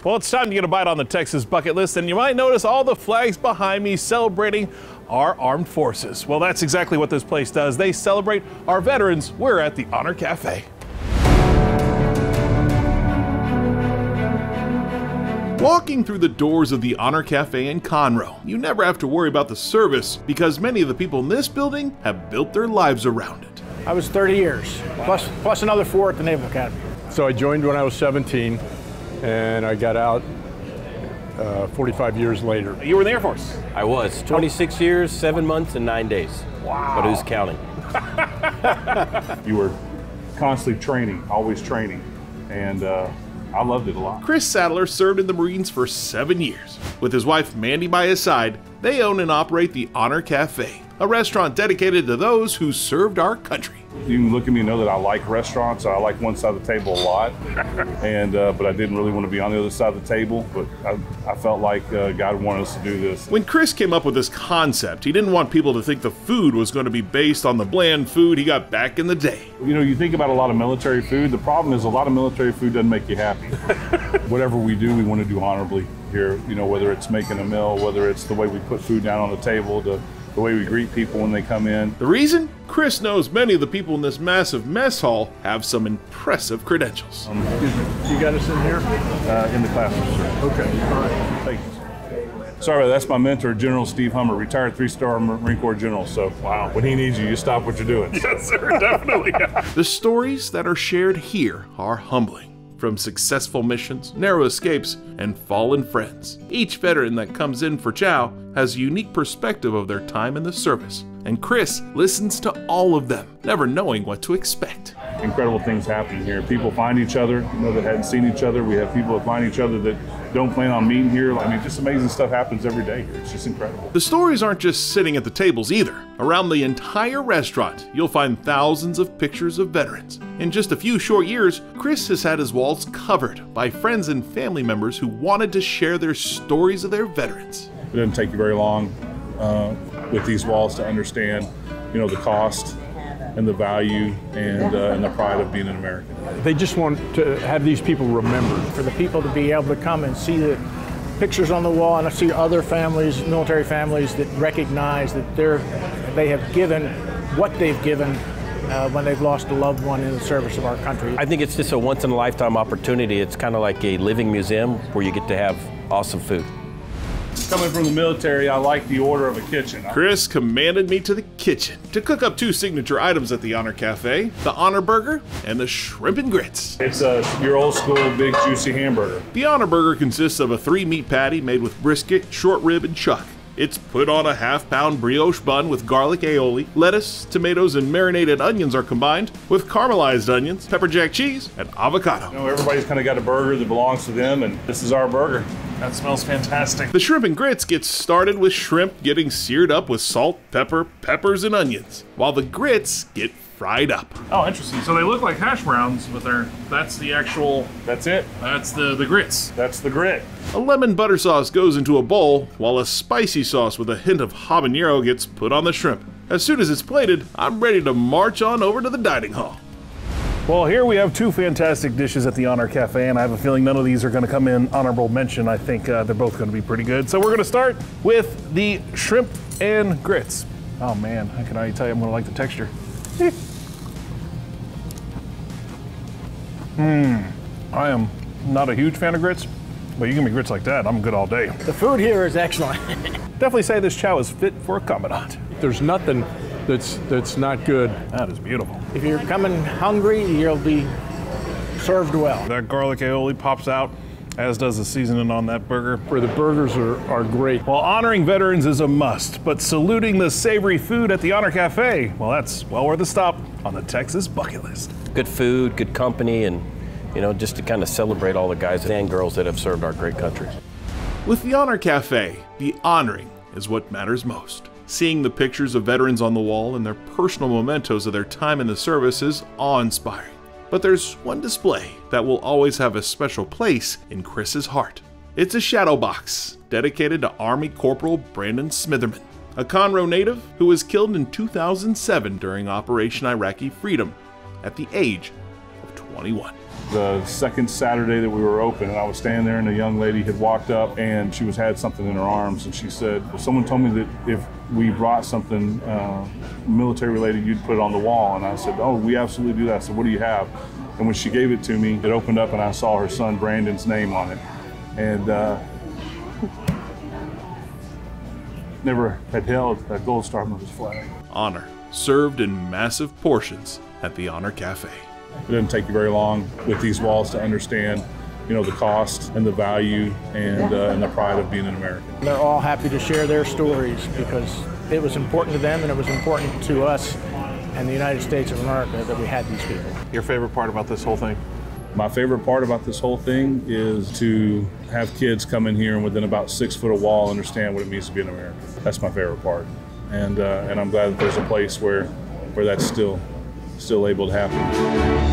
Well, it's time to get a bite on the Texas bucket list, and you might notice all the flags behind me celebrating our armed forces. Well, that's exactly what this place does. They celebrate our veterans. We're at the Honor Cafe. Walking through the doors of the Honor Cafe in Conroe, you never have to worry about the service because many of the people in this building have built their lives around it. I was 30 years, plus another 4 at the Naval Academy. So I joined when I was 17, and I got out 45 years later. You were in the Air Force? I was. 26 years, 7 months, and 9 days. Wow. But who's counting? You were constantly training, always training, and I loved it a lot. Chris Sadler served in the Marines for 7 years. With his wife Mandy by his side, they own and operate the Honor Cafe, a restaurant dedicated to those who served our country. You can look at me and know that I like restaurants. I like one side of the table a lot, and but I didn't really want to be on the other side of the table. But I felt like God wanted us to do this. When Chris came up with this concept, he didn't want people to think the food was going to be based on the bland food he got back in the day. You know, you think about a lot of military food. The problem is a lot of military food doesn't make you happy. Whatever we do, we want to do honorably here. You know, whether it's making a meal, whether it's the way we put food down on the table, the way we greet people when they come in. The reason? Chris knows many of the people in this massive mess hall have some impressive credentials. You got us in here? In the classroom, sir. Okay, all right. Thank you. Sorry, that's my mentor, General Steve Hummer, retired 3-star Marine Corps general. So, wow, when he needs you, you stop what you're doing. Yes, sir, definitely. The stories that are shared here are humbling. From successful missions, narrow escapes, and fallen friends. Each veteran that comes in for chow has a unique perspective of their time in the service, and Chris listens to all of them, never knowing what to expect. Incredible things happening here. People find each other, you know, that hadn't seen each other. We have people that find each other that don't plan on meeting here. I mean, just amazing stuff happens every day here. It's just incredible. The stories aren't just sitting at the tables either. Around the entire restaurant, you'll find thousands of pictures of veterans. In just a few short years, Chris has had his walls covered by friends and family members who wanted to share their stories of their veterans. It doesn't take you very long with these walls to understand, you know, the cost and the value and the pride of being an American. They just want to have these people remembered. For the people to be able to come and see the pictures on the wall and see other families, military families that recognize that they have given what they've given when they've lost a loved one in the service of our country. I think it's just a once-in-a-lifetime opportunity. It's kind of like a living museum where you get to have awesome food. Coming from the military, I like the order of a kitchen. Chris commanded me to the kitchen to cook up 2 signature items at the Honor Cafe, the Honor Burger and the Shrimp and Grits. It's your old school big juicy hamburger. The Honor Burger consists of a 3-meat patty made with brisket, short rib, and chuck. It's put on a half-pound brioche bun with garlic aioli, lettuce, tomatoes, and marinated onions are combined with caramelized onions, pepper jack cheese, and avocado. You know, everybody's kind of got a burger that belongs to them, and this is our burger. That smells fantastic. The Shrimp and Grits gets started with shrimp getting seared up with salt, pepper, peppers, and onions, while the grits get fried up. Oh, interesting. So they look like hash browns, but that's the actual... That's it. That's the grits. That's the grit. A lemon butter sauce goes into a bowl, while a spicy sauce with a hint of habanero gets put on the shrimp. As soon as it's plated, I'm ready to march on over to the dining hall. Well, here we have 2 fantastic dishes at the Honor Cafe, and I have a feeling none of these are going to come in honorable mention. I think they're both going to be pretty good. So we're going to start with the Shrimp and Grits. Oh man, I can already tell you I'm going to like the texture. I am not a huge fan of grits, but you give me grits like that, I'm good all day. The food here is excellent. Definitely say this chow is fit for a commandant. There's nothing that's not good. That is beautiful. If you're coming hungry, you'll be served well. That garlic aioli pops out, as does the seasoning on that burger. Where the burgers are great. Well, honoring veterans is a must, but saluting the savory food at the Honor Cafe, well, that's well worth a stop on the Texas bucket list. Good food, good company, and you know, just to kind of celebrate all the guys and girls that have served our great country. With the Honor Cafe, the honoring is what matters most. Seeing the pictures of veterans on the wall and their personal mementos of their time in the service is awe-inspiring. But there's one display that will always have a special place in Chris's heart. It's a shadow box dedicated to Army Corporal Brandon Smitherman, a Conroe native who was killed in 2007 during Operation Iraqi Freedom at the age of 2021. The second Saturday that we were open, and I was standing there, and a young lady had walked up, and she had something in her arms, and she said, well, someone told me that if we brought something military related, you'd put it on the wall. And I said, oh, we absolutely do that. I said, what do you have? And when she gave it to me, it opened up, and I saw her son Brandon's name on it. And never had held a Gold Star Moose flag. Honor, served in massive portions at the Honor Cafe. It doesn't take you very long with these walls to understand, you know, the cost and the value and the pride of being an American. They're all happy to share their stories because it was important to them and it was important to us and the United States of America that we had these people. Your favorite part about this whole thing? My favorite part about this whole thing is to have kids come in here and within about 6 foot of wall understand what it means to be an American. That's my favorite part. And I'm glad that there's a place where that's still able to happen.